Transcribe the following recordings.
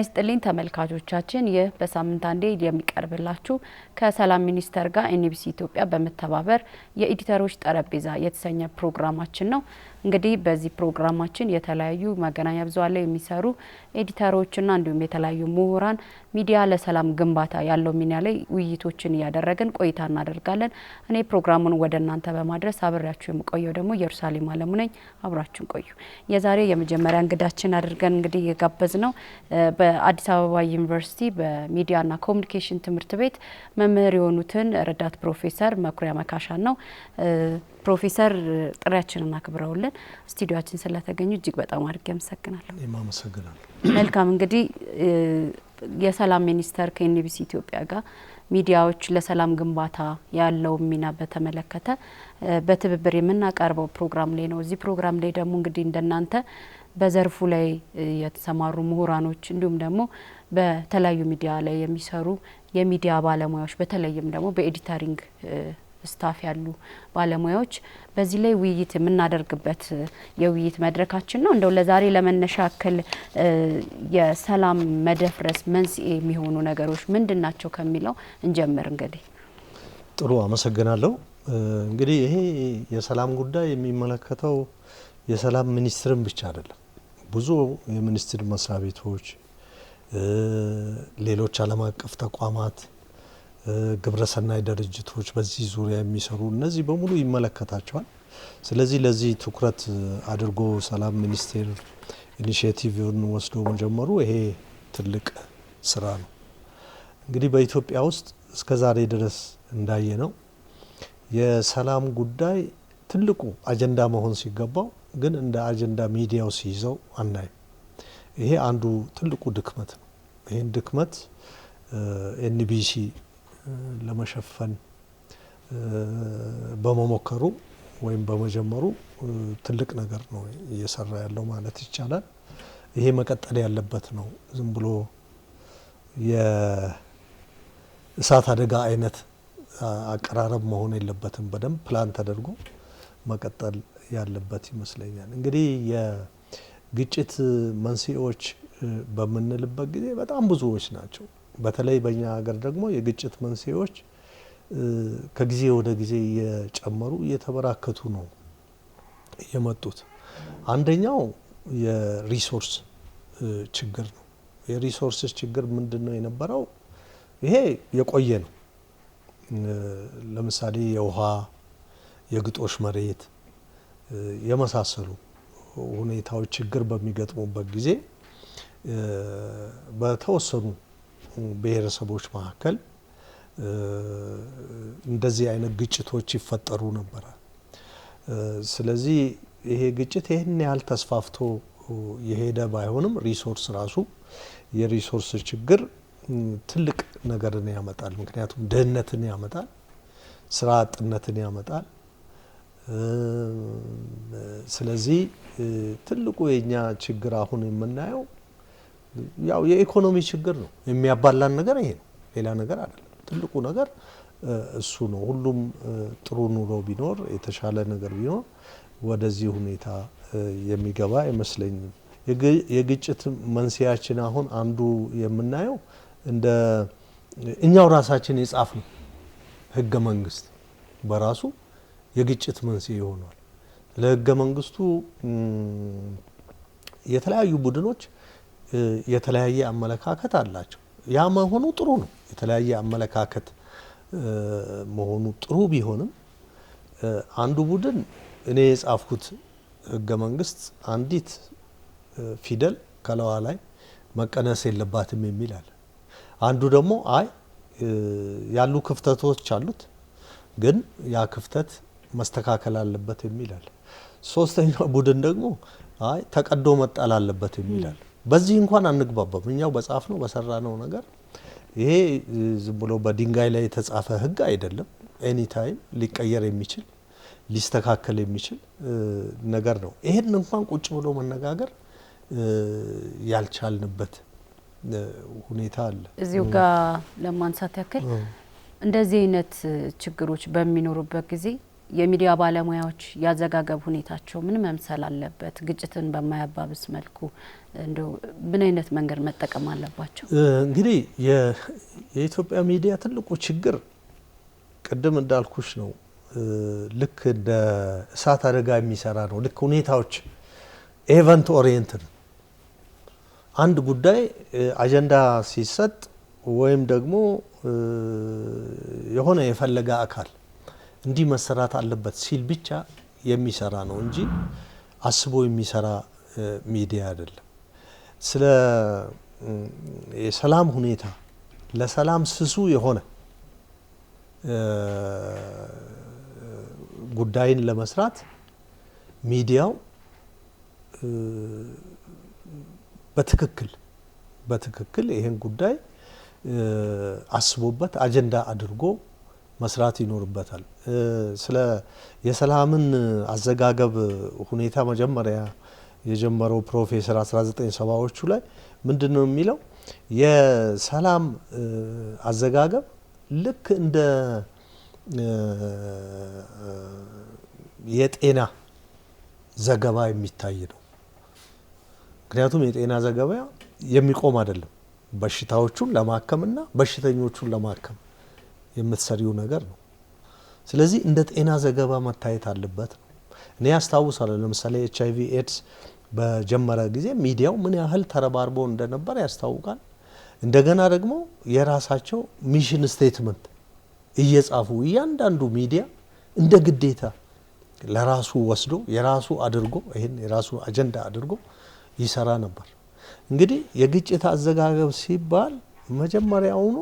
ይስጥልኝ ተመልካቾቻችን ይህ በሳምንት አንዴ የሚቀርብላችሁ ከሰላም ሚኒስቴር ጋር ኤንቢሲ ኢትዮጵያ በመተባበር የኤዲተሮች ጠረጴዛ የተሰኘ ፕሮግራማችን ነው። እንግዲህ በዚህ ፕሮግራማችን የተለያዩ መገናኛ ብዙሃን ላይ የሚሰሩ ኤዲተሮችና እንዲሁም የተለያዩ ምሁራን ሚዲያ ለሰላም ግንባታ ያለው ሚና ላይ ውይይቶችን ያደረግን ቆይታ እናደርጋለን። እኔ ፕሮግራሙን ወደ እናንተ በማድረስ አብሬያችሁ የምቆየው ደግሞ ኢየሩሳሌም አለሙ ነኝ። አብራችሁን ቆዩ። የዛሬ የመጀመሪያ እንግዳችን አድርገን እንግዲህ የጋበዝነው በአዲስ አበባ ዩኒቨርሲቲ በሚዲያና ኮሙኒኬሽን ትምህርት ቤት መምህር የሆኑትን ረዳት ፕሮፌሰር መኩሪያ መካሻን ነው። ፕሮፌሰር ጥሪያችንን አክብረውልን ስቱዲዮአችን ስለተገኙ እጅግ በጣም አድርጌ አመሰግናለሁ። አመሰግናለሁ። መልካም እንግዲህ የሰላም ሚኒስቴር ከኤንቢሲ ኢትዮጵያ ጋር ሚዲያዎች ለሰላም ግንባታ ያለው ሚና በተመለከተ በትብብር የምናቀርበው ፕሮግራም ላይ ነው። እዚህ ፕሮግራም ላይ ደግሞ እንግዲህ እንደናንተ በዘርፉ ላይ የተሰማሩ ምሁራኖች እንዲሁም ደግሞ በተለያዩ ሚዲያ ላይ የሚሰሩ የሚዲያ ባለሙያዎች በተለይም ደግሞ በኤዲተሪንግ ስታፍ ያሉ ባለሙያዎች በዚህ ላይ ውይይት የምናደርግበት የውይይት መድረካችን ነው። እንደው ለዛሬ ለመነሻ ያክል የሰላም መደፍረስ መንስኤ የሚሆኑ ነገሮች ምንድናቸው ከሚለው እንጀምር። እንግዲህ ጥሩ አመሰግናለሁ። እንግዲህ ይሄ የሰላም ጉዳይ የሚመለከተው የሰላም ሚኒስትርን ብቻ አይደለም። ብዙ የሚኒስትር መስሪያ ቤቶች፣ ሌሎች ዓለም አቀፍ ተቋማት፣ ግብረሰናይ ድርጅቶች በዚህ ዙሪያ የሚሰሩ እነዚህ በሙሉ ይመለከታቸዋል። ስለዚህ ለዚህ ትኩረት አድርጎ ሰላም ሚኒስቴር ኢኒሺዬቲቭን ወስዶ መጀመሩ ይሄ ትልቅ ስራ ነው። እንግዲህ በኢትዮጵያ ውስጥ እስከዛሬ ድረስ እንዳየነው የሰላም ጉዳይ ትልቁ አጀንዳ መሆን ሲገባው ግን እንደ አጀንዳ ሚዲያው ሲይዘው አናይም። ይሄ አንዱ ትልቁ ድክመት ነው። ይሄን ድክመት ኤንቢሲ ለመሸፈን በመሞከሩ ወይም በመጀመሩ ትልቅ ነገር ነው እየሰራ ያለው ማለት ይቻላል። ይሄ መቀጠል ያለበት ነው። ዝም ብሎ የእሳት አደጋ አይነት አቀራረብ መሆን የለበትም። በደንብ ፕላን ተደርጎ መቀጠል ያለበት ይመስለኛል። እንግዲህ የግጭት መንስኤዎች በምንልበት ጊዜ በጣም ብዙዎች ናቸው። በተለይ በእኛ ሀገር ደግሞ የግጭት መንስኤዎች ከጊዜ ወደ ጊዜ እየጨመሩ እየተበራከቱ ነው የመጡት። አንደኛው የሪሶርስ ችግር ነው። የሪሶርስ ችግር ምንድነው የነበረው? ይሄ የቆየ ነው። ለምሳሌ የውሃ፣ የግጦሽ መሬት የመሳሰሉ ሁኔታዎች ችግር በሚገጥሙበት ጊዜ በተወሰኑ ብሔረሰቦች መካከል እንደዚህ አይነት ግጭቶች ይፈጠሩ ነበር። ስለዚህ ይሄ ግጭት ይሄን ያህል ተስፋፍቶ የሄደ ባይሆንም ሪሶርስ ራሱ የሪሶርስ ችግር ትልቅ ነገርን ያመጣል። ምክንያቱም ድህነትን ያመጣል፣ ስራ አጥነትን ያመጣል። ስለዚህ ትልቁ የኛ ችግር አሁን የምናየው ያው የኢኮኖሚ ችግር ነው። የሚያባላን ነገር ይሄ ነው፣ ሌላ ነገር አይደለም። ትልቁ ነገር እሱ ነው። ሁሉም ጥሩ ኑሮ ቢኖር፣ የተሻለ ነገር ቢኖር ወደዚህ ሁኔታ የሚገባ አይመስለኝም። የግጭት መንስኤያችን አሁን አንዱ የምናየው እንደ እኛው ራሳችን የጻፍነው ህገ መንግስት በራሱ የግጭት መንስኤ ሆኗል። ለህገ መንግስቱ የተለያዩ ቡድኖች የተለያየ አመለካከት አላቸው። ያ መሆኑ ጥሩ ነው። የተለያየ አመለካከት መሆኑ ጥሩ ቢሆንም አንዱ ቡድን እኔ የጻፍኩት ህገ መንግስት አንዲት ፊደል ከለዋ ላይ መቀነስ የለባትም የሚል አለ። አንዱ ደግሞ አይ ያሉ ክፍተቶች አሉት፣ ግን ያ ክፍተት መስተካከል አለበት የሚል አለ። ሶስተኛው ቡድን ደግሞ አይ ተቀዶ መጣል አለበት የሚል አለ። በዚህ እንኳን አንግባባም። እኛው በጻፍነው በሰራነው ነገር ይሄ ዝም ብሎ በድንጋይ ላይ የተጻፈ ህግ አይደለም። ኤኒ ታይም ሊቀየር የሚችል ሊስተካከል የሚችል ነገር ነው። ይሄን እንኳን ቁጭ ብሎ መነጋገር ያልቻልንበት ሁኔታ አለ። እዚሁ ጋር ለማንሳት ያክል እንደዚህ አይነት ችግሮች በሚኖሩበት ጊዜ የሚዲያ ባለሙያዎች ያዘጋገብ ሁኔታቸው ምን መምሰል አለበት? ግጭትን በማያባብስ መልኩ እንደው ምን አይነት መንገድ መጠቀም አለባቸው? እንግዲህ የኢትዮጵያ ሚዲያ ትልቁ ችግር ቅድም እንዳልኩሽ ነው። ልክ እንደ እሳት አደጋ የሚሰራ ነው። ልክ ሁኔታዎች ኤቨንት ኦሪየንትድ አንድ ጉዳይ አጀንዳ ሲሰጥ ወይም ደግሞ የሆነ የፈለገ አካል እንዲህ መሰራት አለበት ሲል ብቻ የሚሰራ ነው እንጂ አስቦ የሚሰራ ሚዲያ አይደለም። ስለ የሰላም ሁኔታ ለሰላም ስሱ የሆነ ጉዳይን ለመስራት ሚዲያው በትክክል ይሄን ጉዳይ አስቦበት አጀንዳ አድርጎ መስራት ይኖርበታል። ስለ የሰላምን አዘጋገብ ሁኔታ መጀመሪያ የጀመረው ፕሮፌሰር 1970ዎቹ ላይ ምንድነው የሚለው? የሰላም አዘጋገብ ልክ እንደ የጤና ዘገባ የሚታይ ነው። ምክንያቱም የጤና ዘገባ የሚቆም አይደለም። በሽታዎቹን ለማከምና በሽተኞቹን ለማከም የምትሰሪው ነገር ነው። ስለዚህ እንደ ጤና ዘገባ መታየት አለበት ነው። እኔ አስታውሳለሁ ለምሳሌ HIV ኤድስ በጀመረ ጊዜ ሚዲያው ምን ያህል ተረባርቦ እንደነበር ያስታውቃል። እንደገና ደግሞ የራሳቸው ሚሽን ስቴትመንት እየጻፉ እያንዳንዱ ሚዲያ እንደ ግዴታ ለራሱ ወስዶ የራሱ አድርጎ ይሄን የራሱ አጀንዳ አድርጎ ይሰራ ነበር። እንግዲህ የግጭት አዘጋገብ ሲባል መጀመሪያውኑ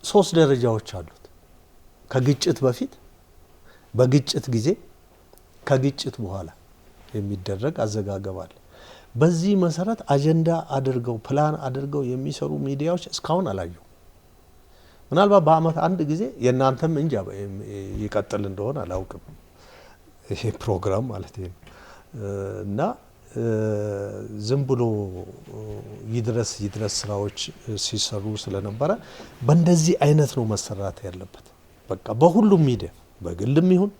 3 ደረጃዎች አሉት። ከግጭት በፊት፣ በግጭት ጊዜ፣ ከግጭት በኋላ የሚደረግ አዘጋገብ አለ። በዚህ መሰረት አጀንዳ አድርገው ፕላን አድርገው የሚሰሩ ሚዲያዎች እስካሁን አላዩ። ምናልባት በአመት አንድ ጊዜ የእናንተም እንጃ ይቀጥል እንደሆነ አላውቅም ይሄ ፕሮግራም ማለት ነው እና ዝም ብሎ ይድረስ ስራዎች ሲሰሩ ስለነበረ በእንደዚህ አይነት ነው መሰራት ያለበት። በቃ በሁሉም ሚዲያ በግልም ይሁን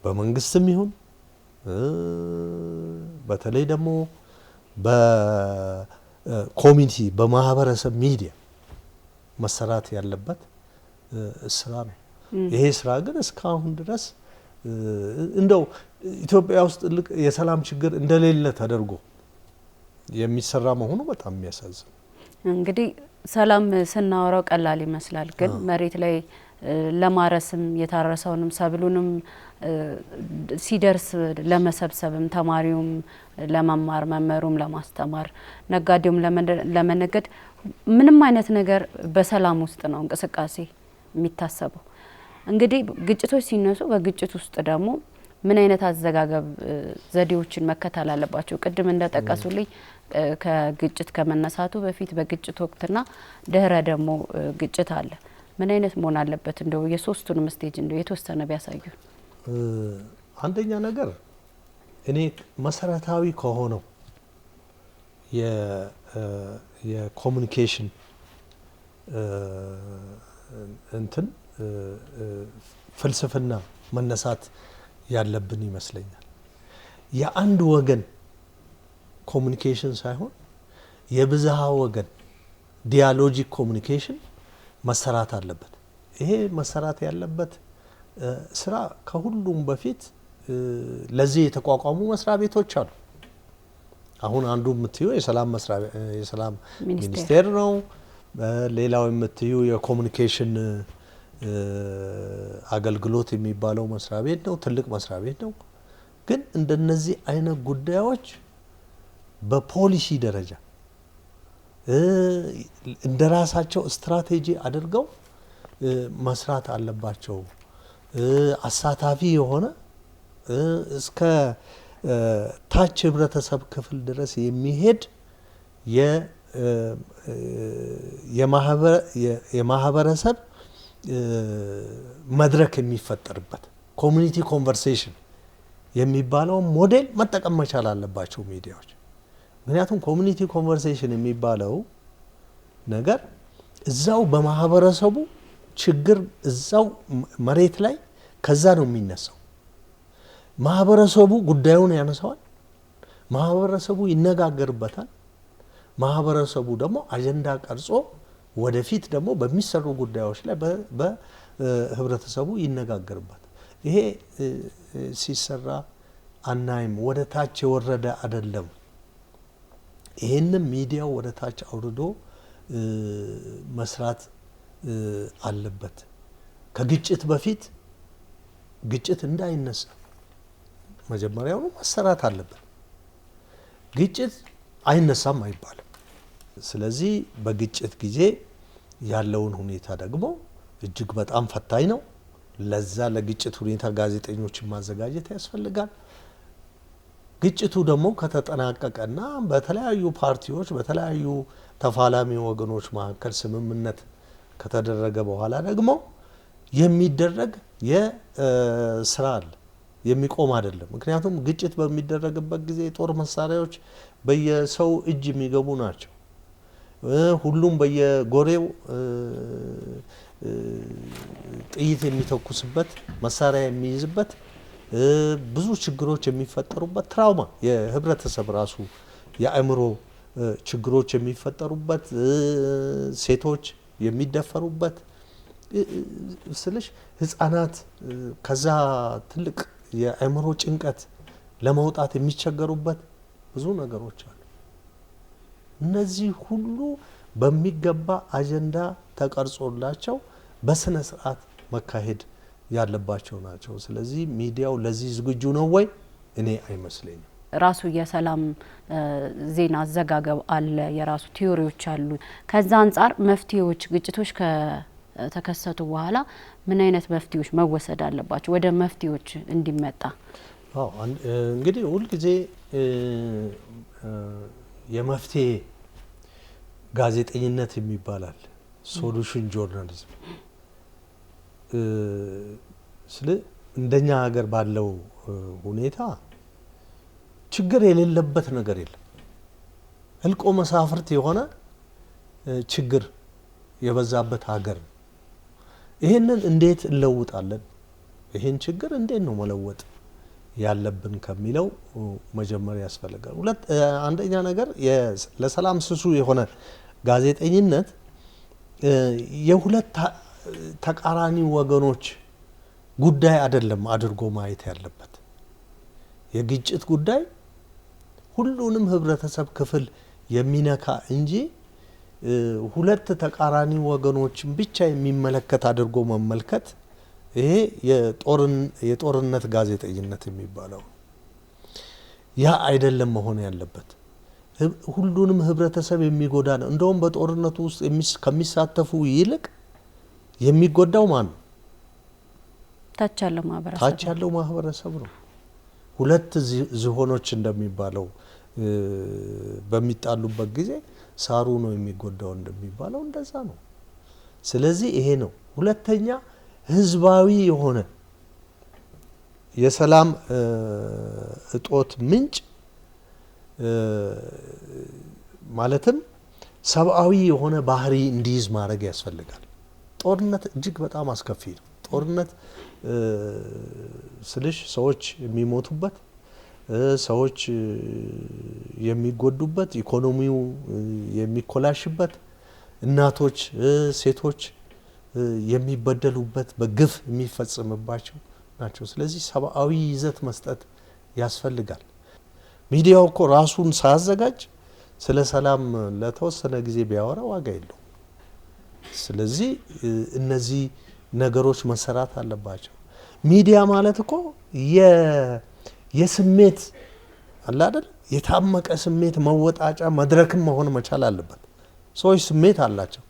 በመንግስትም ይሁን በተለይ ደግሞ በኮሚኒቲ በማህበረሰብ ሚዲያ መሰራት ያለበት ስራ ነው። ይሄ ስራ ግን እስካሁን ድረስ እንደው ኢትዮጵያ ውስጥ የሰላም ችግር እንደሌለ ተደርጎ የሚሰራ መሆኑ በጣም የሚያሳዝን። እንግዲህ ሰላም ስናወራው ቀላል ይመስላል፣ ግን መሬት ላይ ለማረስም የታረሰውንም ሰብሉንም ሲደርስ ለመሰብሰብም ተማሪውም ለመማር መመሩም ለማስተማር ነጋዴውም ለመነገድ ምንም አይነት ነገር በሰላም ውስጥ ነው እንቅስቃሴ የሚታሰበው። እንግዲህ ግጭቶች ሲነሱ በግጭት ውስጥ ደግሞ ምን አይነት አዘጋገብ ዘዴዎችን መከተል አለባቸው? ቅድም እንደጠቀሱልኝ ከግጭት ከመነሳቱ በፊት በግጭት ወቅትና ድህረ ደግሞ ግጭት አለ። ምን አይነት መሆን አለበት? እንደው የሶስቱንም ስቴጅ እንደው የተወሰነ ቢያሳዩ። አንደኛ ነገር እኔ መሰረታዊ ከሆነው የኮሙኒኬሽን እንትን ፍልስፍና መነሳት ያለብን ይመስለኛል። የአንድ ወገን ኮሙኒኬሽን ሳይሆን የብዝሃ ወገን ዲያሎጂክ ኮሙኒኬሽን መሰራት አለበት። ይሄ መሰራት ያለበት ስራ ከሁሉም በፊት ለዚህ የተቋቋሙ መስሪያ ቤቶች አሉ። አሁን አንዱ የምትዩ የሰላም ሚኒስቴር ነው። ሌላው የምትዩ የኮሙኒኬሽን አገልግሎት የሚባለው መስሪያ ቤት ነው። ትልቅ መስሪያ ቤት ነው። ግን እንደነዚህ አይነት ጉዳዮች በፖሊሲ ደረጃ እንደራሳቸው ስትራቴጂ አድርገው መስራት አለባቸው። አሳታፊ የሆነ እስከ ታች ህብረተሰብ ክፍል ድረስ የሚሄድ የማህበረሰብ መድረክ የሚፈጠርበት ኮሚኒቲ ኮንቨርሴሽን የሚባለው ሞዴል መጠቀም መቻል አለባቸው ሚዲያዎች። ምክንያቱም ኮሚኒቲ ኮንቨርሴሽን የሚባለው ነገር እዛው በማህበረሰቡ ችግር እዛው መሬት ላይ ከዛ ነው የሚነሳው። ማህበረሰቡ ጉዳዩን ያነሳዋል፣ ማህበረሰቡ ይነጋገርበታል። ማህበረሰቡ ደግሞ አጀንዳ ቀርጾ ወደፊት ደግሞ በሚሰሩ ጉዳዮች ላይ በህብረተሰቡ ይነጋገርበታል። ይሄ ሲሰራ አናይም። ወደ ታች የወረደ አይደለም። ይሄንም ሚዲያው ወደ ታች አውርዶ መስራት አለበት። ከግጭት በፊት ግጭት እንዳይነሳ መጀመሪያው መሰራት አለበት። ግጭት አይነሳም አይባልም። ስለዚህ በግጭት ጊዜ ያለውን ሁኔታ ደግሞ እጅግ በጣም ፈታኝ ነው። ለዛ ለግጭት ሁኔታ ጋዜጠኞችን ማዘጋጀት ያስፈልጋል። ግጭቱ ደግሞ ከተጠናቀቀና በተለያዩ ፓርቲዎች በተለያዩ ተፋላሚ ወገኖች መካከል ስምምነት ከተደረገ በኋላ ደግሞ የሚደረግ የስራ አለ፣ የሚቆም አይደለም። ምክንያቱም ግጭት በሚደረግበት ጊዜ የጦር መሳሪያዎች በየሰው እጅ የሚገቡ ናቸው። ሁሉም በየጎሬው ጥይት የሚተኩስበት መሳሪያ የሚይዝበት ብዙ ችግሮች የሚፈጠሩበት ትራውማ የህብረተሰብ ራሱ የአእምሮ ችግሮች የሚፈጠሩበት ሴቶች የሚደፈሩበት ስልሽ ህፃናት ከዛ ትልቅ የአእምሮ ጭንቀት ለመውጣት የሚቸገሩበት ብዙ ነገሮች አሉ። እነዚህ ሁሉ በሚገባ አጀንዳ ተቀርጾላቸው በስነ ስርዓት መካሄድ ያለባቸው ናቸው። ስለዚህ ሚዲያው ለዚህ ዝግጁ ነው ወይ? እኔ አይመስለኝም። ራሱ የሰላም ዜና አዘጋገብ አለ፣ የራሱ ቲዮሪዎች አሉ። ከዛ አንጻር መፍትሄዎች ግጭቶች ከተከሰቱ በኋላ ምን አይነት መፍትሄዎች መወሰድ አለባቸው ወደ መፍትሄዎች እንዲመጣ? እንግዲህ ሁልጊዜ የመፍትሄ ጋዜጠኝነት የሚባላል ሶሉሽን ጆርናሊዝም ስለ እንደኛ ሀገር ባለው ሁኔታ ችግር የሌለበት ነገር የለም። እልቆ መሳፍርት የሆነ ችግር የበዛበት ሀገር ነው። ይሄንን እንዴት እንለውጣለን? ይሄን ችግር እንዴት ነው መለወጥ ያለብን ከሚለው መጀመሪያ ያስፈልጋል። አንደኛ ነገር ለሰላም ስሱ የሆነ ጋዜጠኝነት የሁለት ተቃራኒ ወገኖች ጉዳይ አይደለም አድርጎ ማየት ያለበት። የግጭት ጉዳይ ሁሉንም ህብረተሰብ ክፍል የሚነካ እንጂ ሁለት ተቃራኒ ወገኖችን ብቻ የሚመለከት አድርጎ መመልከት ይሄ የጦርነት ጋዜጠኝነት የሚባለው ያ አይደለም መሆን ያለበት። ሁሉንም ህብረተሰብ የሚጎዳ ነው። እንደውም በጦርነቱ ውስጥ ከሚሳተፉ ይልቅ የሚጎዳው ማን ነው? ታች ያለው ማህበረሰብ ነው። ሁለት ዝሆኖች እንደሚባለው በሚጣሉበት ጊዜ ሳሩ ነው የሚጎዳው እንደሚባለው እንደዛ ነው። ስለዚህ ይሄ ነው። ሁለተኛ ህዝባዊ የሆነ የሰላም እጦት ምንጭ ማለትም ሰብአዊ የሆነ ባህሪ እንዲይዝ ማድረግ ያስፈልጋል። ጦርነት እጅግ በጣም አስከፊ ነው። ጦርነት ስልሽ ሰዎች የሚሞቱበት፣ ሰዎች የሚጎዱበት፣ ኢኮኖሚው የሚኮላሽበት፣ እናቶች፣ ሴቶች የሚበደሉበት፣ በግፍ የሚፈጽምባቸው ናቸው። ስለዚህ ሰብአዊ ይዘት መስጠት ያስፈልጋል። ሚዲያው እኮ ራሱን ሳያዘጋጅ ስለ ሰላም ለተወሰነ ጊዜ ቢያወራ ዋጋ የለው። ስለዚህ እነዚህ ነገሮች መሰራት አለባቸው። ሚዲያ ማለት እኮ የስሜት አለ አይደል? የታመቀ ስሜት መወጣጫ መድረክም መሆን መቻል አለበት። ሰዎች ስሜት አላቸው።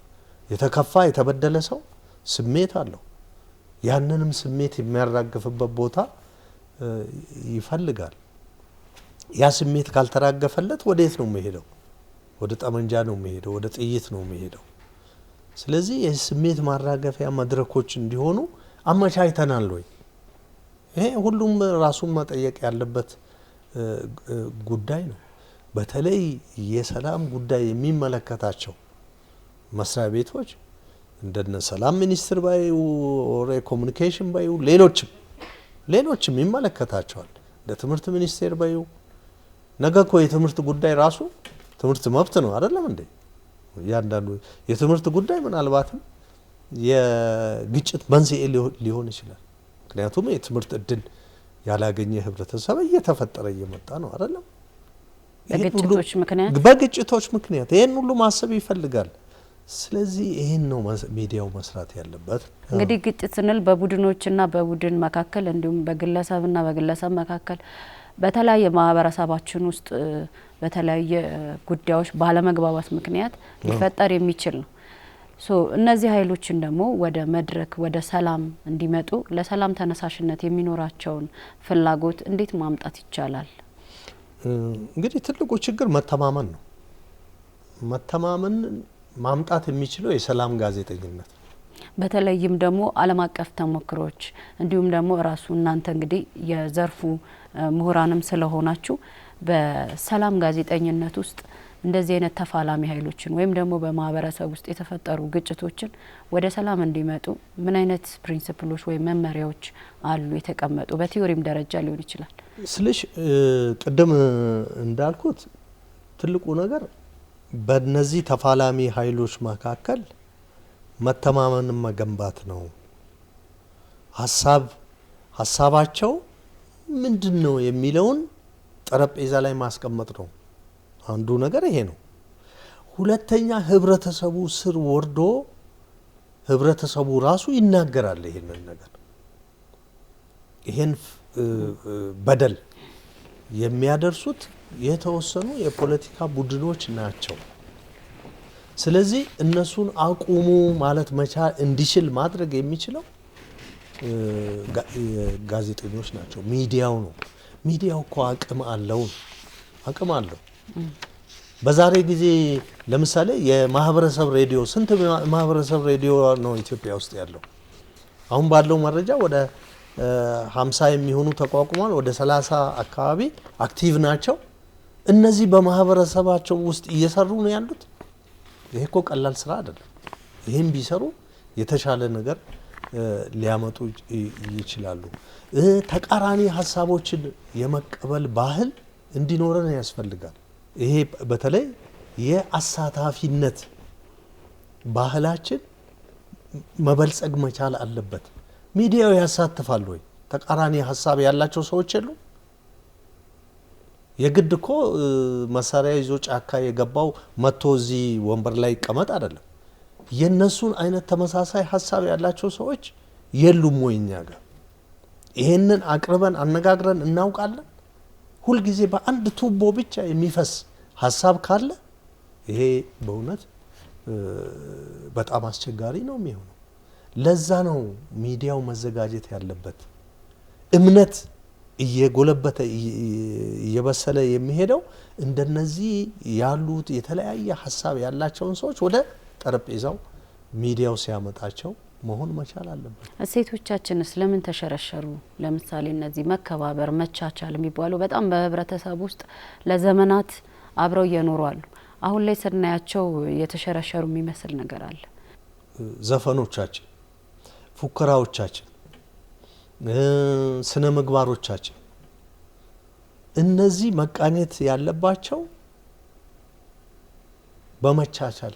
የተከፋ የተበደለ ሰው ስሜት አለው። ያንንም ስሜት የሚያራግፍበት ቦታ ይፈልጋል። ያ ስሜት ካልተራገፈለት ወዴት ነው የሚሄደው? ወደ ጠመንጃ ነው የሚሄደው፣ ወደ ጥይት ነው የሚሄደው። ስለዚህ የስሜት ማራገፊያ መድረኮች እንዲሆኑ አመቻችተናል ወይ? ይሄ ሁሉም ራሱን መጠየቅ ያለበት ጉዳይ ነው። በተለይ የሰላም ጉዳይ የሚመለከታቸው መስሪያ ቤቶች እንደነ ሰላም ሚኒስትር ባዩ ኦር ኮሙኒኬሽን ባዩ ሌሎችም ይመለከታቸዋል። እንደ ትምህርት ሚኒስቴር ባዩ ነገ እኮ የትምህርት ጉዳይ ራሱ ትምህርት መብት ነው አይደለም እንዴ? ያንዳንዱ የትምህርት ጉዳይ ምናልባትም የግጭት መንስኤ ሊሆን ይችላል። ምክንያቱም የትምህርት እድል ያላገኘ ህብረተሰብ እየተፈጠረ እየመጣ ነው አይደለም? በግጭቶች ምክንያት ይሄን ሁሉ ማሰብ ይፈልጋል። ስለዚህ ይሄን ነው ሚዲያው መስራት ያለበት። እንግዲህ ግጭት ስንል በቡድኖችና በቡድን መካከል እንዲሁም በግለሰብና በግለሰብ መካከል በተለያየ ማህበረሰባችን ውስጥ በተለያየ ጉዳዮች ባለመግባባት ምክንያት ሊፈጠር የሚችል ነው። እነዚህ ኃይሎችን ደግሞ ወደ መድረክ ወደ ሰላም እንዲመጡ ለሰላም ተነሳሽነት የሚኖራቸውን ፍላጎት እንዴት ማምጣት ይቻላል? እንግዲህ ትልቁ ችግር መተማመን ነው። መተማመን ማምጣት የሚችለው የሰላም ጋዜጠኝነት በተለይም ደግሞ ዓለም አቀፍ ተሞክሮች እንዲሁም ደግሞ ራሱ እናንተ እንግዲህ የዘርፉ ምሁራንም ስለሆናችሁ በሰላም ጋዜጠኝነት ውስጥ እንደዚህ አይነት ተፋላሚ ኃይሎችን ወይም ደግሞ በማህበረሰብ ውስጥ የተፈጠሩ ግጭቶችን ወደ ሰላም እንዲመጡ ምን አይነት ፕሪንሲፕሎች ወይም መመሪያዎች አሉ የተቀመጡ? በቲዮሪም ደረጃ ሊሆን ይችላል። ስልሽ ቅድም እንዳልኩት ትልቁ ነገር በእነዚህ ተፋላሚ ኃይሎች መካከል መተማመንን መገንባት ነው። ሀሳባቸው ምንድን ነው የሚለውን ጠረጴዛ ላይ ማስቀመጥ ነው። አንዱ ነገር ይሄ ነው። ሁለተኛ ህብረተሰቡ ስር ወርዶ ህብረተሰቡ ራሱ ይናገራል ይሄንን ነገር። ይሄን በደል የሚያደርሱት የተወሰኑ የፖለቲካ ቡድኖች ናቸው። ስለዚህ እነሱን አቁሙ ማለት መቻል እንዲችል ማድረግ የሚችለው ጋዜጠኞች ናቸው፣ ሚዲያው ነው። ሚዲያው እኮ አቅም አለው። በዛሬ ጊዜ ለምሳሌ የማህበረሰብ ሬዲዮ ስንት ማህበረሰብ ሬዲዮ ነው ኢትዮጵያ ውስጥ ያለው? አሁን ባለው መረጃ ወደ 50 የሚሆኑ ተቋቁሟል። ወደ 30 አካባቢ አክቲቭ ናቸው። እነዚህ በማህበረሰባቸው ውስጥ እየሰሩ ነው ያሉት። ይሄ እኮ ቀላል ስራ አይደለም። ይሄን ቢሰሩ የተሻለ ነገር ሊያመጡ ይችላሉ። ተቃራኒ ሀሳቦችን የመቀበል ባህል እንዲኖረን ያስፈልጋል። ይሄ በተለይ የአሳታፊነት ባህላችን መበልጸግ መቻል አለበት። ሚዲያው ያሳትፋል ወይ? ተቃራኒ ሀሳብ ያላቸው ሰዎች የሉ? የግድ እኮ መሳሪያ ይዞ ጫካ የገባው መጥቶ እዚህ ወንበር ላይ ይቀመጥ አይደለም። የነሱን አይነት ተመሳሳይ ሀሳብ ያላቸው ሰዎች የሉም ወይ እኛ ጋር? ይሄንን አቅርበን አነጋግረን እናውቃለን? ሁልጊዜ በአንድ ቱቦ ብቻ የሚፈስ ሀሳብ ካለ ይሄ በእውነት በጣም አስቸጋሪ ነው የሚሆነው። ለዛ ነው ሚዲያው መዘጋጀት ያለበት። እምነት እየጎለበተ እየበሰለ የሚሄደው እንደነዚህ ያሉት የተለያየ ሀሳብ ያላቸውን ሰዎች ወደ ጠረጴዛው ሚዲያው ሲያመጣቸው መሆን መቻል አለበት። እሴቶቻችንስ ለምን ተሸረሸሩ? ለምሳሌ እነዚህ መከባበር፣ መቻቻል የሚባለው በጣም በህብረተሰብ ውስጥ ለዘመናት አብረው እየኖሩ አሉ። አሁን ላይ ስናያቸው የተሸረሸሩ የሚመስል ነገር አለ። ዘፈኖቻችን፣ ፉከራዎቻችን፣ ስነ ምግባሮቻችን እነዚህ መቃኘት ያለባቸው በመቻቻል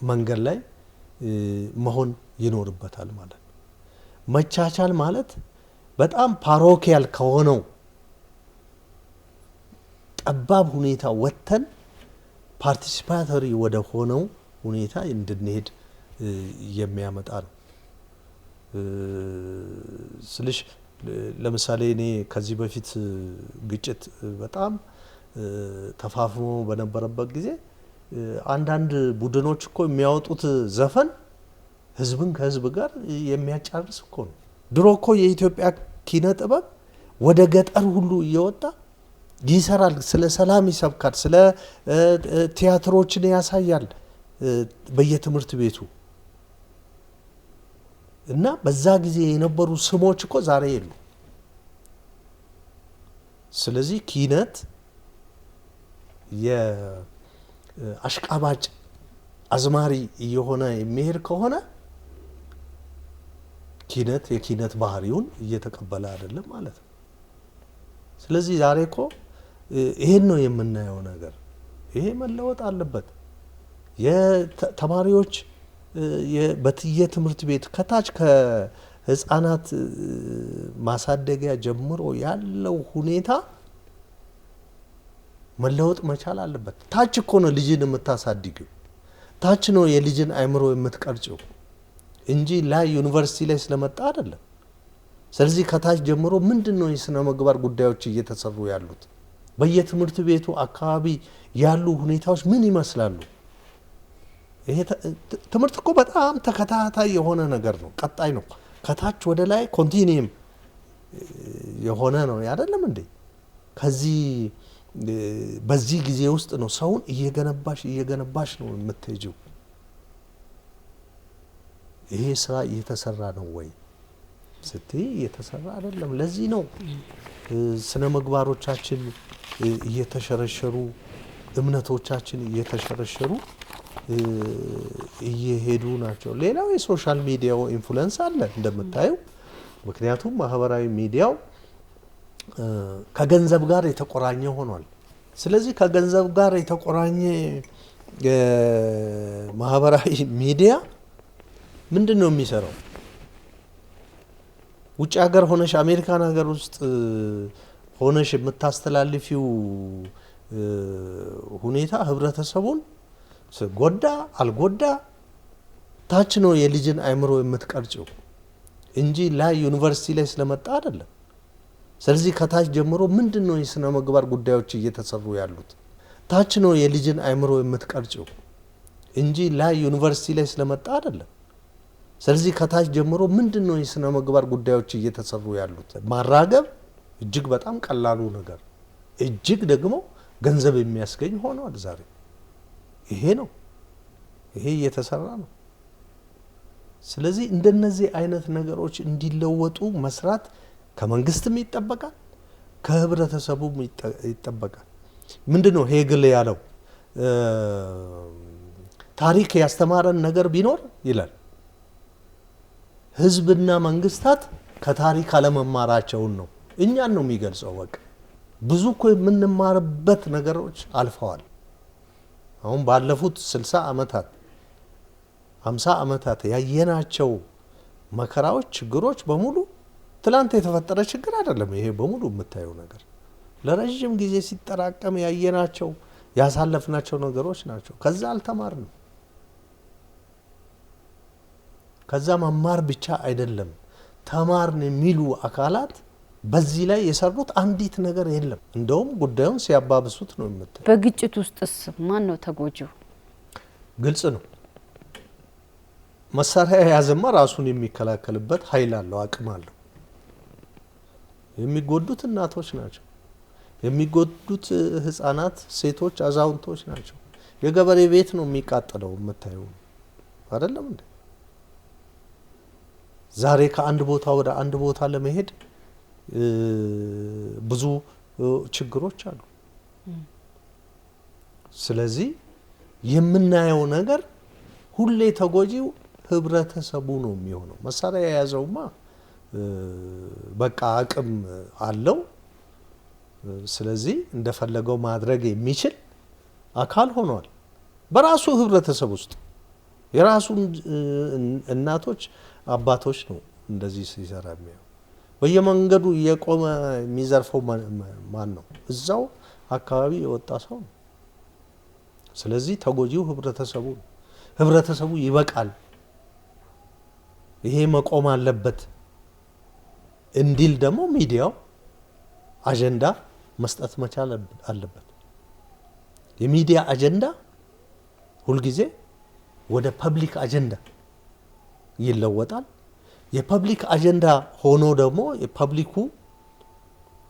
መንገድ ላይ መሆን ይኖርበታል ማለት ነው። መቻቻል ማለት በጣም ፓሮኪያል ከሆነው ጠባብ ሁኔታ ወጥተን ፓርቲሲፓቶሪ ወደ ሆነው ሁኔታ እንድንሄድ የሚያመጣ ነው። ስልሽ ለምሳሌ እኔ ከዚህ በፊት ግጭት በጣም ተፋፍሞ በነበረበት ጊዜ አንዳንድ ቡድኖች እኮ የሚያወጡት ዘፈን ህዝብን ከህዝብ ጋር የሚያጫርስ እኮ ነው። ድሮ እኮ የኢትዮጵያ ኪነ ጥበብ ወደ ገጠር ሁሉ እየወጣ ይሰራል፣ ስለ ሰላም ይሰብካል፣ ስለ ቲያትሮችን ያሳያል በየትምህርት ቤቱ እና በዛ ጊዜ የነበሩ ስሞች እኮ ዛሬ የሉ። ስለዚህ ኪነት የአሽቃባጭ አዝማሪ እየሆነ የሚሄድ ከሆነ ኪነት የኪነት ባህሪውን እየተቀበለ አይደለም ማለት ነው። ስለዚህ ዛሬ እኮ ይሄን ነው የምናየው ነገር። ይሄ መለወጥ አለበት። የተማሪዎች በየትምህርት ቤት ከታች ከህፃናት ማሳደጊያ ጀምሮ ያለው ሁኔታ መለወጥ መቻል አለበት። ታች እኮ ነው ልጅን የምታሳድጊው፣ ታች ነው የልጅን አእምሮ የምትቀርጭው እንጂ ላይ ዩኒቨርሲቲ ላይ ስለመጣ አይደለም። ስለዚህ ከታች ጀምሮ ምንድነው የስነ ምግባር ጉዳዮች እየተሰሩ ያሉት? በየትምህርት ቤቱ አካባቢ ያሉ ሁኔታዎች ምን ይመስላሉ? ይሄ ትምህርት እኮ በጣም ተከታታይ የሆነ ነገር ነው፣ ቀጣይ ነው። ከታች ወደ ላይ ኮንቲኒየም የሆነ ነው አይደለም እንዴ? ከዚህ በዚህ ጊዜ ውስጥ ነው ሰውን እየገነባሽ ነው የምትሄጂው። ይሄ ስራ እየተሰራ ነው ወይ ስትይ እየተሰራ አይደለም። ለዚህ ነው ስነ ምግባሮቻችን እየተሸረሸሩ፣ እምነቶቻችን እየተሸረሸሩ እየሄዱ ናቸው። ሌላው የሶሻል ሚዲያው ኢንፍሉዌንስ አለ እንደምታየው። ምክንያቱም ማህበራዊ ሚዲያው ከገንዘብ ጋር የተቆራኘ ሆኗል። ስለዚህ ከገንዘብ ጋር የተቆራኘ ማህበራዊ ሚዲያ ምንድን ነው የሚሰራው? ውጭ ሀገር ሆነሽ አሜሪካን ሀገር ውስጥ ሆነሽ የምታስተላልፊው ሁኔታ ህብረተሰቡን ጎዳ አልጎዳ ታች ነው የልጅን አእምሮ የምትቀርጭው እንጂ ላይ ዩኒቨርሲቲ ላይ ስለመጣ አይደለም። ስለዚህ ከታች ጀምሮ ምንድነው የስነ ምግባር ጉዳዮች እየተሰሩ ያሉት? ታች ነው የልጅን አእምሮ የምትቀርጭው እንጂ ላይ ዩኒቨርሲቲ ላይ ስለመጣ አይደለም። ስለዚህ ከታች ጀምሮ ምንድነው የስነ ምግባር ጉዳዮች እየተሰሩ ያሉት? ማራገብ እጅግ በጣም ቀላሉ ነገር፣ እጅግ ደግሞ ገንዘብ የሚያስገኝ ሆኗል ዛሬ። ይሄ ነው፣ ይሄ እየተሰራ ነው። ስለዚህ እንደነዚህ አይነት ነገሮች እንዲለወጡ መስራት ከመንግስትም ይጠበቃል፣ ከህብረተሰቡም ይጠበቃል። ምንድነው ሄግል ያለው? ታሪክ ያስተማረን ነገር ቢኖር ይላል ህዝብና መንግስታት ከታሪክ አለመማራቸውን ነው። እኛን ነው የሚገልጸው። በቃ ብዙ እኮ የምንማርበት ነገሮች አልፈዋል። አሁን ባለፉት 60 ዓመታት 50 ዓመታት ያየናቸው መከራዎች፣ ችግሮች በሙሉ ትላንት የተፈጠረ ችግር አይደለም። ይሄ በሙሉ የምታየው ነገር ለረጅም ጊዜ ሲጠራቀም ያየናቸው ያሳለፍናቸው ነገሮች ናቸው። ከዛ አልተማርንም። ከዛ መማር ብቻ አይደለም፣ ተማርን የሚሉ አካላት በዚህ ላይ የሰሩት አንዲት ነገር የለም። እንደውም ጉዳዩን ሲያባብሱት ነው የምታየው። በግጭት ውስጥስ ማን ነው ተጎጂው? ግልጽ ነው። መሳሪያ የያዘማ ራሱን የሚከላከልበት ኃይል አለው፣ አቅም አለው። የሚጎዱት እናቶች ናቸው። የሚጎዱት ህፃናት፣ ሴቶች፣ አዛውንቶች ናቸው። የገበሬ ቤት ነው የሚቃጠለው የምታየው አይደለም እንዴ? ዛሬ ከአንድ ቦታ ወደ አንድ ቦታ ለመሄድ ብዙ ችግሮች አሉ። ስለዚህ የምናየው ነገር ሁሌ ተጎጂው ህብረተሰቡ ነው የሚሆነው። መሳሪያ የያዘውማ በቃ አቅም አለው። ስለዚህ እንደፈለገው ማድረግ የሚችል አካል ሆኗል። በራሱ ህብረተሰብ ውስጥ የራሱን እናቶች፣ አባቶች ነው እንደዚህ ሲሰራ የሚያየው። በየመንገዱ እየቆመ የሚዘርፈው ማን ነው? እዛው አካባቢ የወጣ ሰው ነው። ስለዚህ ተጎጂው ህብረተሰቡ ነው። ህብረተሰቡ ይበቃል፣ ይሄ መቆም አለበት እንዲል ደግሞ ሚዲያው አጀንዳ መስጠት መቻል አለበት። የሚዲያ አጀንዳ ሁልጊዜ ወደ ፐብሊክ አጀንዳ ይለወጣል። የፐብሊክ አጀንዳ ሆኖ ደግሞ የፐብሊኩ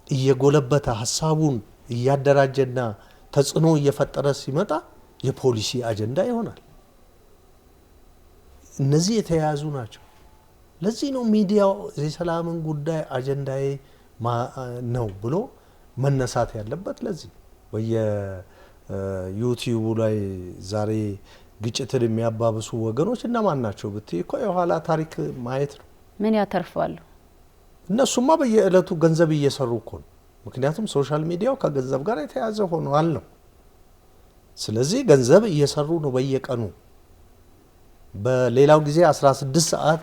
እየጎለበተ ሀሳቡን እያደራጀና ተጽዕኖ እየፈጠረ ሲመጣ የፖሊሲ አጀንዳ ይሆናል። እነዚህ የተያያዙ ናቸው። ለዚህ ነው ሚዲያው የሰላምን ጉዳይ አጀንዳዬ ነው ብሎ መነሳት ያለበት። ለዚህ በየዩቲዩቡ ላይ ዛሬ ግጭትን የሚያባብሱ ወገኖች እነማን ናቸው ብትይ እኮ የኋላ ታሪክ ማየት ነው። ምን ያተርፋሉ? እነሱማ በየዕለቱ ገንዘብ እየሰሩ እኮ ነው። ምክንያቱም ሶሻል ሚዲያው ከገንዘብ ጋር የተያያዘ ሆኗል ነው። ስለዚህ ገንዘብ እየሰሩ ነው በየቀኑ። በሌላው ጊዜ 16 ሰዓት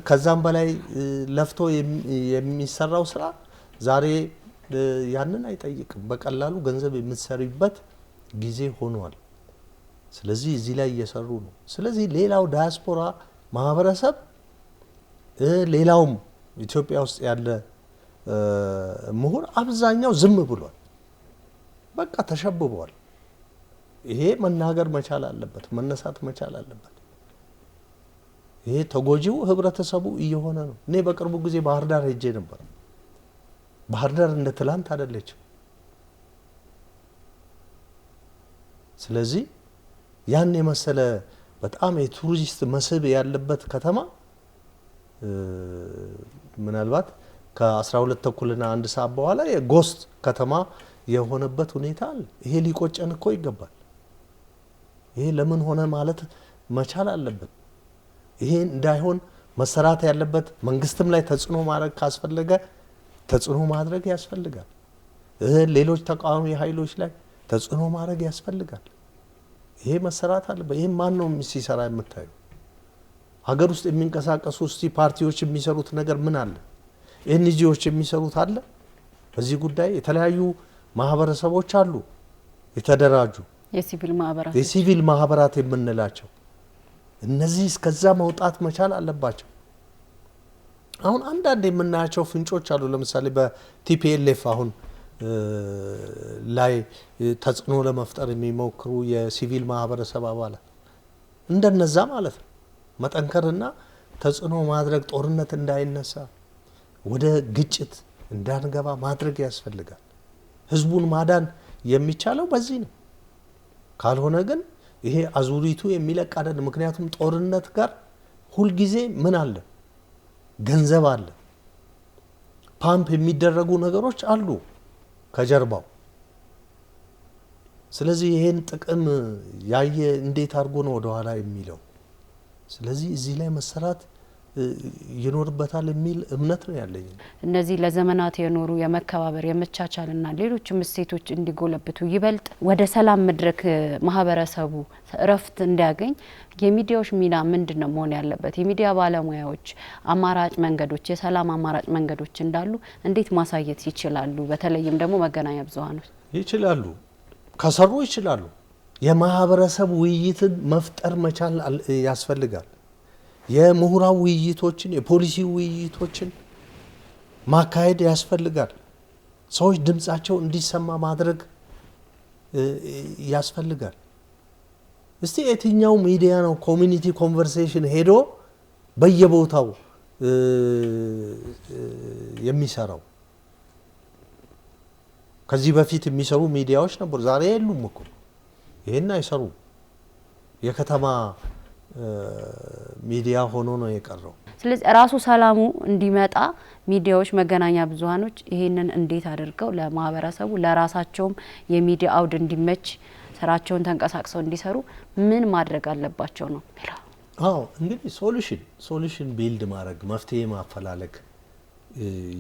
ከዛም በላይ ለፍቶ የሚሰራው ስራ ዛሬ ያንን አይጠይቅም። በቀላሉ ገንዘብ የምትሰሪበት ጊዜ ሆኗል። ስለዚህ እዚህ ላይ እየሰሩ ነው። ስለዚህ ሌላው ዳያስፖራ ማህበረሰብ ሌላውም ኢትዮጵያ ውስጥ ያለ ምሁር አብዛኛው ዝም ብሏል። በቃ ተሸብቧል። ይሄ መናገር መቻል አለበት፣ መነሳት መቻል አለበት። ይሄ ተጎጂው ህብረተሰቡ እየሆነ ነው። እኔ በቅርቡ ጊዜ ባህር ዳር ሄጄ ነበር። ባህር ዳር እንደ ትላንት አይደለችም። ስለዚህ ያን የመሰለ በጣም የቱሪስት መስህብ ያለበት ከተማ ምናልባት ከ12 ተኩልና 1 ሰዓት በኋላ የጎስት ከተማ የሆነበት ሁኔታ አለ። ይሄ ሊቆጨን እኮ ይገባል። ይሄ ለምን ሆነ ማለት መቻል አለበት። ይሄ እንዳይሆን መሰራት ያለበት መንግስትም ላይ ተጽዕኖ ማድረግ ካስፈለገ ተጽዕኖ ማድረግ ያስፈልጋል። ሌሎች ተቃዋሚ ኃይሎች ላይ ተጽዕኖ ማድረግ ያስፈልጋል። ይሄ መሰራት አለበት። ይሄ ማን ነው ሲሰራ የምታዩ? ሀገር ውስጥ የሚንቀሳቀሱ ፓርቲዎች የሚሰሩት ነገር ምን አለ? ኤንጂኦዎች የሚሰሩት አለ? በዚህ ጉዳይ የተለያዩ ማህበረሰቦች አሉ የተደራጁ የሲቪል ማህበራት የምንላቸው እነዚህ እስከዛ መውጣት መቻል አለባቸው። አሁን አንዳንድ የምናያቸው ፍንጮች አሉ። ለምሳሌ በቲፒኤልኤፍ አሁን ላይ ተጽዕኖ ለመፍጠር የሚሞክሩ የሲቪል ማህበረሰብ አባላት እንደነዛ ማለት ነው መጠንከርና ተጽዕኖ ማድረግ፣ ጦርነት እንዳይነሳ ወደ ግጭት እንዳንገባ ማድረግ ያስፈልጋል። ህዝቡን ማዳን የሚቻለው በዚህ ነው። ካልሆነ ግን ይሄ አዙሪቱ የሚለቅ አይደለም። ምክንያቱም ጦርነት ጋር ሁልጊዜ ምን አለ? ገንዘብ አለ። ፓምፕ የሚደረጉ ነገሮች አሉ ከጀርባው። ስለዚህ ይሄን ጥቅም ያየ እንዴት አድርጎ ነው ወደ ኋላ የሚለው? ስለዚህ እዚህ ላይ መሰራት ይኖርበታል የሚል እምነት ነው ያለኝ። እነዚህ ለዘመናት የኖሩ የመከባበር የመቻቻልና ሌሎችም እሴቶች እንዲጎለብቱ ይበልጥ ወደ ሰላም መድረክ ማህበረሰቡ እረፍት እንዲያገኝ የሚዲያዎች ሚና ምንድነው መሆን ያለበት? የሚዲያ ባለሙያዎች አማራጭ መንገዶች፣ የሰላም አማራጭ መንገዶች እንዳሉ እንዴት ማሳየት ይችላሉ? በተለይም ደግሞ መገናኛ ብዙሃኖች ይችላሉ፣ ከሰሩ ይችላሉ። የማህበረሰብ ውይይትን መፍጠር መቻል ያስፈልጋል። የምሁራዊ ውይይቶችን፣ የፖሊሲ ውይይቶችን ማካሄድ ያስፈልጋል። ሰዎች ድምጻቸው እንዲሰማ ማድረግ ያስፈልጋል። እስቲ የትኛው ሚዲያ ነው ኮሚኒቲ ኮንቨርሴሽን ሄዶ በየቦታው የሚሰራው? ከዚህ በፊት የሚሰሩ ሚዲያዎች ነበሩ፣ ዛሬ የሉም እኮ። ይሄን አይሰሩም። የከተማ ሚዲያ ሆኖ ነው የቀረው። ስለዚህ ራሱ ሰላሙ እንዲመጣ ሚዲያዎች፣ መገናኛ ብዙሃኖች ይሄንን እንዴት አድርገው ለማህበረሰቡ ለራሳቸውም የሚዲያ አውድ እንዲመች ስራቸውን ተንቀሳቅሰው እንዲሰሩ ምን ማድረግ አለባቸው ነው? አዎ እንግዲህ ሶሉሽን ቢልድ ማድረግ፣ መፍትሄ ማፈላለግ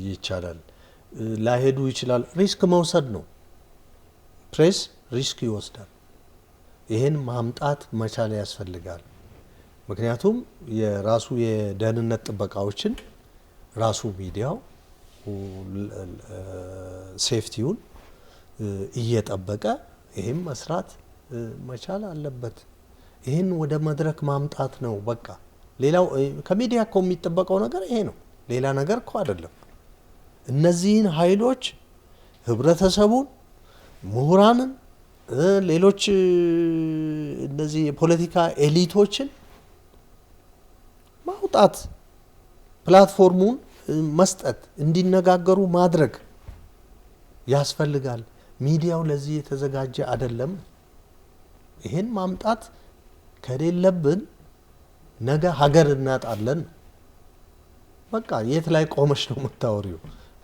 ይቻላል። ላይሄዱ ይችላል። ሪስክ መውሰድ ነው። ፕሬስ ሪስክ ይወስዳል። ይሄን ማምጣት መቻል ያስፈልጋል። ምክንያቱም የራሱ የደህንነት ጥበቃዎችን ራሱ ሚዲያው ሴፍቲውን እየጠበቀ ይሄን መስራት መቻል አለበት። ይሄን ወደ መድረክ ማምጣት ነው በቃ። ሌላው ከሚዲያ እኮ የሚጠበቀው ነገር ይሄ ነው። ሌላ ነገር እኮ አይደለም። እነዚህን ኃይሎች ህብረተሰቡን፣ ምሁራንን፣ ሌሎች እነዚህ የፖለቲካ ኤሊቶችን ማውጣት፣ ፕላትፎርሙን መስጠት፣ እንዲነጋገሩ ማድረግ ያስፈልጋል። ሚዲያው ለዚህ የተዘጋጀ አይደለም። ይሄን ማምጣት ከሌለብን ነገ ሀገር እናጣለን። በቃ የት ላይ ቆመሽ ነው የምታወሪው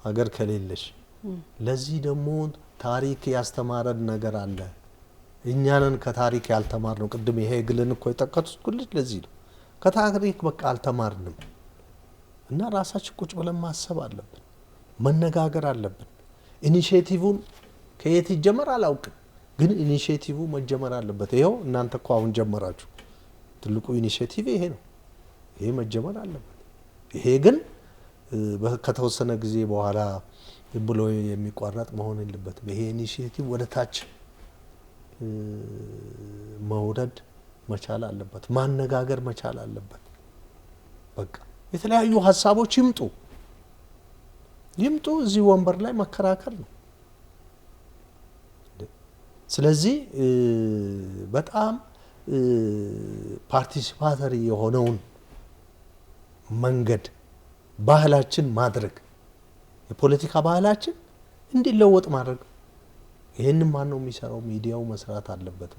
ሀገር ከሌለሽ? ለዚህ ደግሞ ታሪክ ያስተማረን ነገር አለ። እኛንን ከታሪክ ያልተማርነው ቅድም ይሄ ግልን እኮ የጠቀስኩልሽ ለዚህ ነው። ከታሪክ በቃ አልተማርንም እና ራሳችን ቁጭ ብለን ማሰብ አለብን፣ መነጋገር አለብን። ኢኒሼቲቭን ከየት ይጀመር አላውቅም፣ ግን ኢኒሼቲቭ መጀመር አለበት። ይሄው እናንተ እኮ አሁን ጀመራችሁ። ትልቁ ኢኒሼቲቭ ይሄ ነው። ይሄ መጀመር አለበት። ይሄ ግን ከተወሰነ ጊዜ በኋላ ብሎ የሚቋረጥ መሆን የለበትም። ይሄ ኢኒሼቲቭ ወደ ታች መውረድ መቻል አለበት። ማነጋገር መቻል አለበት። በቃ የተለያዩ ሀሳቦች ይምጡ እዚህ ወንበር ላይ መከራከር ነው። ስለዚህ በጣም ፓርቲሲፓተሪ የሆነውን መንገድ ባህላችን ማድረግ፣ የፖለቲካ ባህላችን እንዲለወጥ ማድረግ። ይሄንን ማን ነው የሚሰራው? ሚዲያው መስራት አለበት።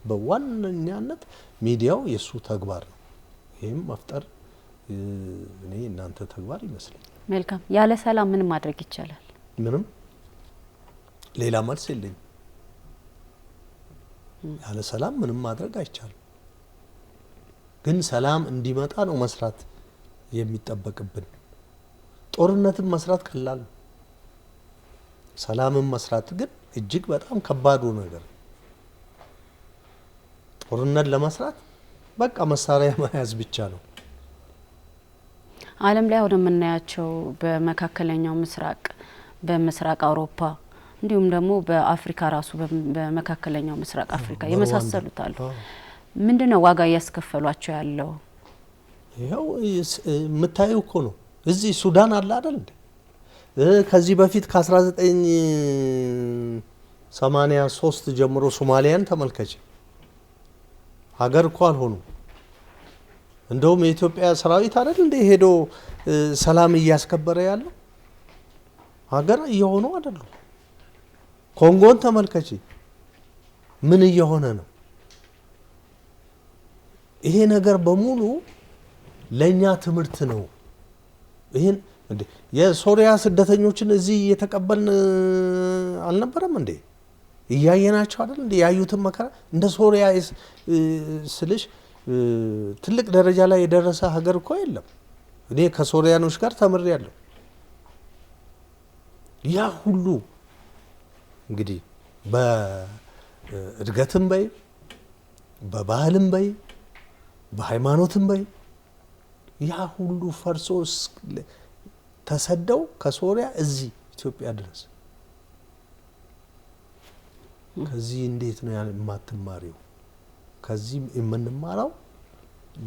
በዋነኛነት ሚዲያው የሱ ተግባር ነው። ይሄም መፍጠር እኔ እናንተ ተግባር ይመስለኛል። መልካም። ያለ ሰላም ምን ማድረግ ይቻላል? ምንም ሌላ መልስ የለኝም። ያለ ሰላም ምንም ማድረግ አይቻልም። ግን ሰላም እንዲመጣ ነው መስራት የሚጠበቅብን። ጦርነትን መስራት ቀላል ነው። ሰላምን መስራት ግን እጅግ በጣም ከባዱ ነገር። ጦርነት ለመስራት በቃ መሳሪያ መያዝ ብቻ ነው። ዓለም ላይ አሁን የምናያቸው በመካከለኛው ምስራቅ፣ በምስራቅ አውሮፓ እንዲሁም ደግሞ በአፍሪካ ራሱ በመካከለኛው ምስራቅ አፍሪካ የመሳሰሉት አሉ። ምንድነው ዋጋ እያስከፈሏቸው ያለው? ይኸው የምታየው እኮ ነው። እዚህ ሱዳን አለ አይደል እንዴ? ከዚህ በፊት ከ1983 ጀምሮ ሶማሊያን ተመልከች። ሀገር እኮ አልሆኑም። እንደውም የኢትዮጵያ ሰራዊት አይደል እንደ ሄዶ ሰላም እያስከበረ ያለው። ሀገር እየሆኑ አይደሉም። ኮንጎን ተመልከች፣ ምን እየሆነ ነው? ይሄ ነገር በሙሉ ለኛ ትምህርት ነው። ይሄን እንዴ የሶሪያ ስደተኞችን እዚህ እየተቀበልን አልነበረም እንዴ? እያየናቸው አይደል እንዴ? ያዩትን መከራ እንደ ሶሪያ ስልሽ ትልቅ ደረጃ ላይ የደረሰ ሀገር እኮ የለም። እኔ ከሶሪያኖች ጋር ተምሬያለሁ። ያ ሁሉ እንግዲህ በእድገትም በይ በባህልም በይ በሃይማኖትም በይ ያ ሁሉ ፈርሶ ተሰደው ከሶሪያ እዚህ ኢትዮጵያ ድረስ። ከዚህ እንዴት ነው የማትማሪው? ከዚህ የምንማረው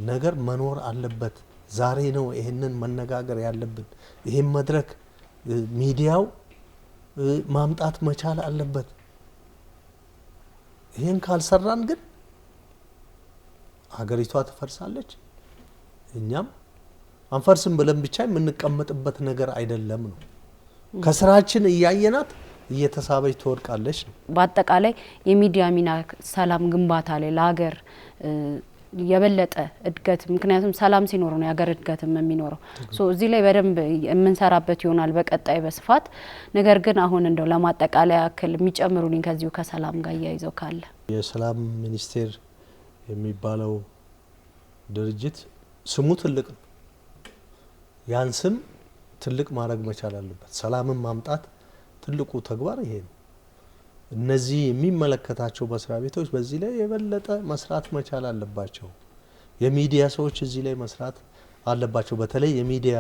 ነገር መኖር አለበት። ዛሬ ነው ይሄንን መነጋገር ያለብን። ይሄን መድረክ ሚዲያው ማምጣት መቻል አለበት። ይሄን ካልሰራን ግን ሀገሪቷ ትፈርሳለች። እኛም አንፈርስም ብለን ብቻ የምንቀመጥበት ነገር አይደለም ነው። ከስራችን እያየናት እየተሳበች ትወድቃለች ነው። በአጠቃላይ የሚዲያ ሚና ሰላም ግንባታ ላይ ለሀገር የበለጠ እድገት፣ ምክንያቱም ሰላም ሲኖር ነው የሀገር እድገትም የሚኖረው። እዚህ ላይ በደንብ የምንሰራበት ይሆናል በቀጣይ በስፋት። ነገር ግን አሁን እንደው ለማጠቃለያ ያክል የሚጨምሩልኝ ከዚሁ ከሰላም ጋር እያይዘው ካለ የሰላም ሚኒስቴር የሚባለው ድርጅት ስሙ ትልቅ ነው። ያን ስም ትልቅ ማድረግ መቻል አለበት። ሰላምን ማምጣት ትልቁ ተግባር ይሄ ነው። እነዚህ የሚመለከታቸው መስሪያ ቤቶች በዚህ ላይ የበለጠ መስራት መቻል አለባቸው። የሚዲያ ሰዎች እዚህ ላይ መስራት አለባቸው። በተለይ የሚዲያ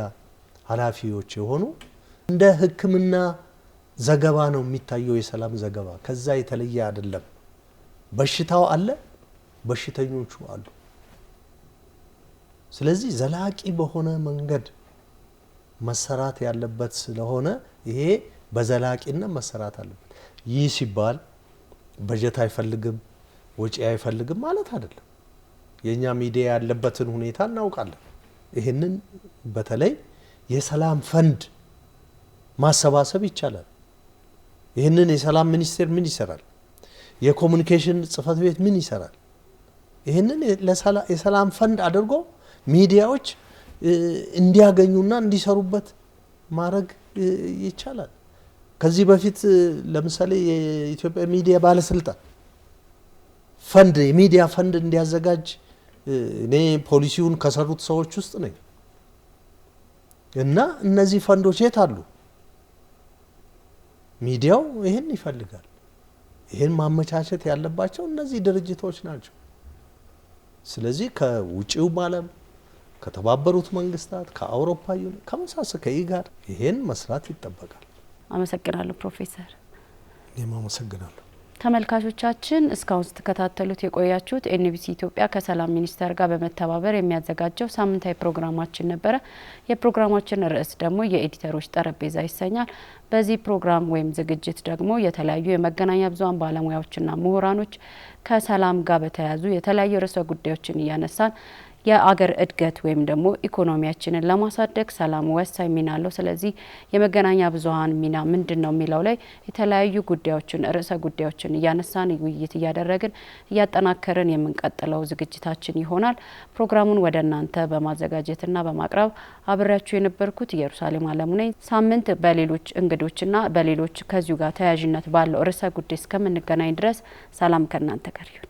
ኃላፊዎች የሆኑ እንደ ሕክምና ዘገባ ነው የሚታየው የሰላም ዘገባ። ከዛ የተለየ አይደለም። በሽታው አለ፣ በሽተኞቹ አሉ። ስለዚህ ዘላቂ በሆነ መንገድ መሰራት ያለበት ስለሆነ ይሄ በዘላቂነት መሰራት አለበት። ይህ ሲባል በጀት አይፈልግም፣ ወጪ አይፈልግም ማለት አይደለም። የኛ ሚዲያ ያለበትን ሁኔታ እናውቃለን። ይሄንን በተለይ የሰላም ፈንድ ማሰባሰብ ይቻላል። ይሄንን የሰላም ሚኒስቴር ምን ይሰራል? የኮሙኒኬሽን ጽህፈት ቤት ምን ይሰራል? ይሄንን የሰላም ፈንድ አድርጎ ሚዲያዎች እንዲያገኙና እንዲሰሩበት ማድረግ ይቻላል። ከዚህ በፊት ለምሳሌ የኢትዮጵያ ሚዲያ ባለስልጣን ፈንድ የሚዲያ ፈንድ እንዲያዘጋጅ እኔ ፖሊሲውን ከሰሩት ሰዎች ውስጥ ነኝ እና እነዚህ ፈንዶች የት አሉ? ሚዲያው ይሄን ይፈልጋል። ይሄን ማመቻቸት ያለባቸው እነዚህ ድርጅቶች ናቸው። ስለዚህ ከውጪው ዓለም ከተባበሩት መንግስታት ከአውሮፓ ዩኒየን ከመሳሰሉ ከኢጋድ ይሄን መስራት ይጠበቃል። አመሰግናለሁ ፕሮፌሰር። እኔም አመሰግናለሁ። ተመልካቾቻችን እስካሁን ስትከታተሉት የቆያችሁት ኤንቢሲ ኢትዮጵያ ከሰላም ሚኒስቴር ጋር በመተባበር የሚያዘጋጀው ሳምንታዊ ፕሮግራማችን ነበረ። የፕሮግራማችን ርዕስ ደግሞ የኤዲተሮች ጠረጴዛ ይሰኛል። በዚህ ፕሮግራም ወይም ዝግጅት ደግሞ የተለያዩ የመገናኛ ብዙሃን ባለሙያዎችና ምሁራኖች ከሰላም ጋር በተያያዙ የተለያዩ ርዕሰ ጉዳዮችን እያነሳን የአገር እድገት ወይም ደግሞ ኢኮኖሚያችንን ለማሳደግ ሰላም ወሳኝ ሚና አለው። ስለዚህ የመገናኛ ብዙሃን ሚና ምንድነው የሚለው ላይ የተለያዩ ጉዳዮችን ርዕሰ ጉዳዮችን እያነሳን ውይይት እያደረግን እያጠናከርን የምንቀጥለው ዝግጅታችን ይሆናል። ፕሮግራሙን ወደ እናንተ በማዘጋጀትና በማቅረብ አብሬያችሁ የነበርኩት ኢየሩሳሌም አለሙ ነኝ። ሳምንት በሌሎች እንግዶችና በሌሎች ከዚሁ ጋር ተያያዥነት ባለው ርዕሰ ጉዳይ እስከምንገናኝ ድረስ ሰላም ከእናንተ ጋር ይሁን።